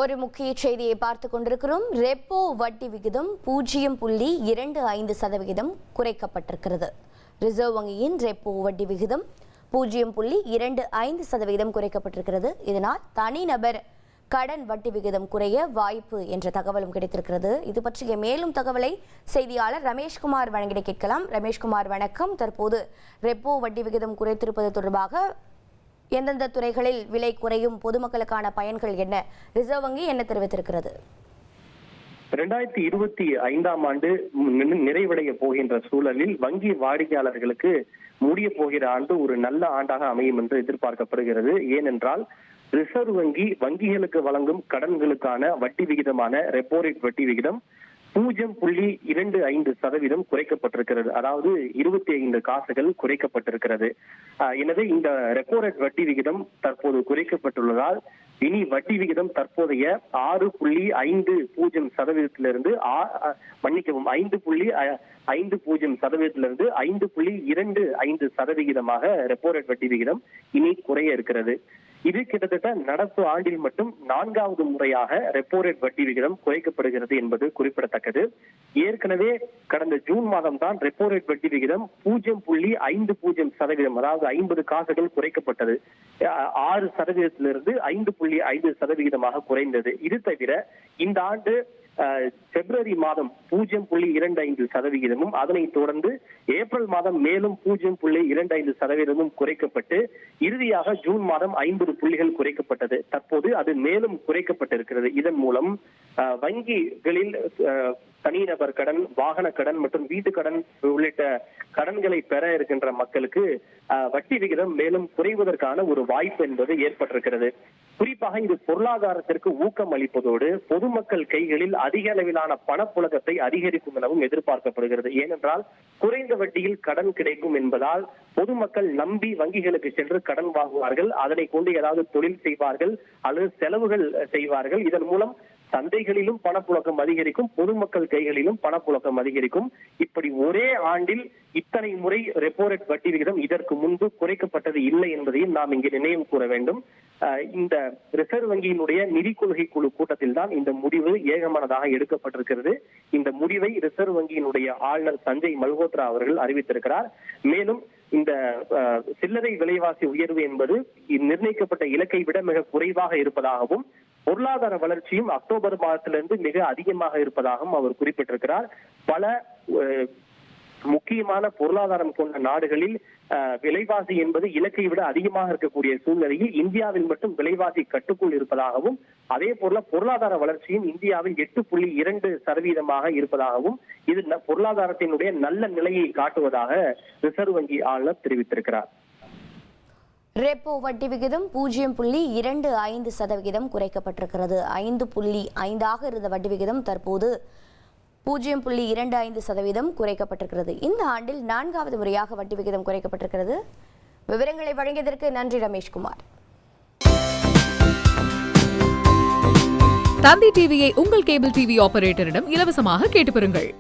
ஒரு முக்கிய செய்தியை பார்த்துக் கொண்டிருக்கிறோம். ரெப்போ வட்டி விகிதம் 0.25% குறைக்கப்பட்டிருக்கிறது. ரிசர்வ் வங்கியின் ரெப்போ வட்டி விகிதம் 0.25% குறைக்கப்பட்டிருக்கிறது. இதனால் தனிநபர் கடன் வட்டி விகிதம் குறைய வாய்ப்பு என்ற தகவலும் கிடைத்திருக்கிறது. இது பற்றிய மேலும் தகவலை செய்தியாளர் ரமேஷ்குமார் வழங்கிட கேட்கலாம். ரமேஷ்குமார், வணக்கம். தற்போது ரெப்போ வட்டி விகிதம் குறைத்திருப்பது தொடர்பாக எந்தெந்த துறைகளில் விலை குறையும், பொதுமக்களுக்கான பயன்கள் என்ன, ரிசர்வ் வங்கி என்ன தெரிவித்திருக்கிறது? 2025ஆம் ஆண்டு நிறைவடைய போகின்ற சூழலில் வங்கி வாடிக்கையாளர்களுக்கு முடிய போகிற ஆண்டு ஒரு நல்ல ஆண்டாக அமையும் என்று எதிர்பார்க்கப்படுகிறது. ஏனென்றால் ரிசர்வ் வங்கி வங்கிகளுக்கு வழங்கும் கடன்களுக்கான வட்டி விகிதமான ரெப்போ ரேட் வட்டி விகிதம் 0.25% குறைக்கப்பட்டிருக்கிறது. அதாவது 25 காசுகள் குறைக்கப்பட்டிருக்கிறது. எனவே இந்த ரெப்போ ரேட் வட்டி விகிதம் தற்போது குறைக்கப்பட்டுள்ளதால் இனி வட்டி விகிதம் தற்போதைய 6.50%இலிருந்து 5.50%இலிருந்து 5.25% ரெப்போ ரேட் வட்டி விகிதம் இனி குறைய இருக்கிறது. இது கிட்டத்தட்ட நடப்பு ஆண்டில் மட்டும் 4வது முறையாக ரெப்போ ரேட் வட்டி விகிதம் குறைக்கப்படுகிறது என்பது குறிப்பிடத்தக்கது. ஏற்கனவே கடந்த ஜூன் மாதம் தான் ரெப்போ ரேட் வட்டி விகிதம் 0.50%, அதாவது 50 காசுகள் குறைக்கப்பட்டது. 6%இலிருந்து 5.5% குறைந்தது. இது தவிர இந்த ஆண்டு பிப்ரவரி மாதம் 0.25%, அதனைத் தொடர்ந்து ஏப்ரல் மாதம் மேலும் 0.25% குறைக்கப்பட்டு இறுதியாக ஜூன் மாதம் 50 புள்ளிகள் குறைக்கப்பட்டது. தற்போது அது மேலும் குறைக்கப்பட்டிருக்கிறது. இதன் மூலம் வங்கிகளில் தனிநபர் கடன், வாகன கடன் மற்றும் வீட்டு கடன் உள்ளிட்ட கடன்களை பெற இருக்கின்ற மக்களுக்கு வட்டி விகிதம் மேலும் குறைவதற்கான ஒரு வாய்ப்பு என்பது ஏற்பட்டிருக்கிறது. குறிப்பாக இது பொருளாதாரத்திற்கு ஊக்கம் அளிப்பதோடு பொதுமக்கள் கைகளில் அதிக அளவிலான பணப்புழக்கத்தை அதிகரிக்கும் எனவும் எதிர்பார்க்கப்படுகிறது. ஏனென்றால் குறைந்த வட்டியில் கடன் கிடைக்கும் என்பதால் பொதுமக்கள் நம்பி வங்கிகளுக்கு சென்று கடன் வாங்குவார்கள். அதனை கொண்டு ஏதாவது தொழில் செய்வார்கள் அல்லது செலவுகள் செய்வார்கள். இதன் மூலம் சந்தைகளிலும் பணப்புழக்கம் அதிகரிக்கும், பொதுமக்கள் கைகளிலும் பணப்புழக்கம் அதிகரிக்கும். இப்படி ஒரே ஆண்டில் இத்தனை முறை ரெப்போ ரேட் வட்டி விகிதம் இதற்கு முன்பு குறைக்கப்பட்டது இல்லை என்பதையும் நாம் இங்கு நினைவு கூற வேண்டும். இந்த ரிசர்வ் வங்கியினுடைய நிதி கொள்கை குழு கூட்டத்தில் தான் இந்த முடிவு ஏகமனதாக எடுக்கப்பட்டிருக்கிறது. இந்த முடிவை ரிசர்வ் வங்கியினுடைய ஆளுநர் சஞ்சய் மல்ஹோத்ரா அவர்கள் அறிவித்திருக்கிறார். மேலும் இந்த சில்லறை விலைவாசி உயர்வு என்பது நிர்ணயிக்கப்பட்ட இலக்கை விட மிக குறைவாக இருப்பதாகவும், பொருளாதார வளர்ச்சியும் அக்டோபர் மாதத்திலிருந்து மிக அதிகமாக இருப்பதாகவும் அவர் குறிப்பிட்டிருக்கிறார். பல முக்கியமான பொருளாதாரம் கொண்ட நாடுகளில் விலைவாசி என்பது இலக்கை விட அதிகமாக இருக்கக்கூடிய சூழ்நிலையில் இந்தியாவில் மட்டும் விலைவாசி கட்டுக்குள் இருப்பதாகவும், அதே போல பொருளாதார வளர்ச்சியும் இந்தியாவில் 8.2% இருப்பதாகவும், இது பொருளாதாரத்தினுடைய நல்ல நிலையை காட்டுவதாக ரிசர்வ் வங்கி ஆளுநர் தெரிவித்திருக்கிறார். ரெப்போ வட்டி விகிதம் 0.25% குறைக்கப்பட்டிருக்கிறது. 5.5 இருந்த வட்டி விகிதம் தற்போது 0.25% குறைக்கப்பட்டிருக்கிறது. இந்த ஆண்டில் 4வது முறையாக வட்டி விகிதம் குறைக்கப்பட்டிருக்கிறது. விவரங்களை வழங்கியதற்கு நன்றி ரமேஷ்குமார். தந்தி டிவியை உங்கள் கேபிள் டிவி ஆபரேட்டரிடம் இலவசமாக கேட்டு பெறுங்கள்.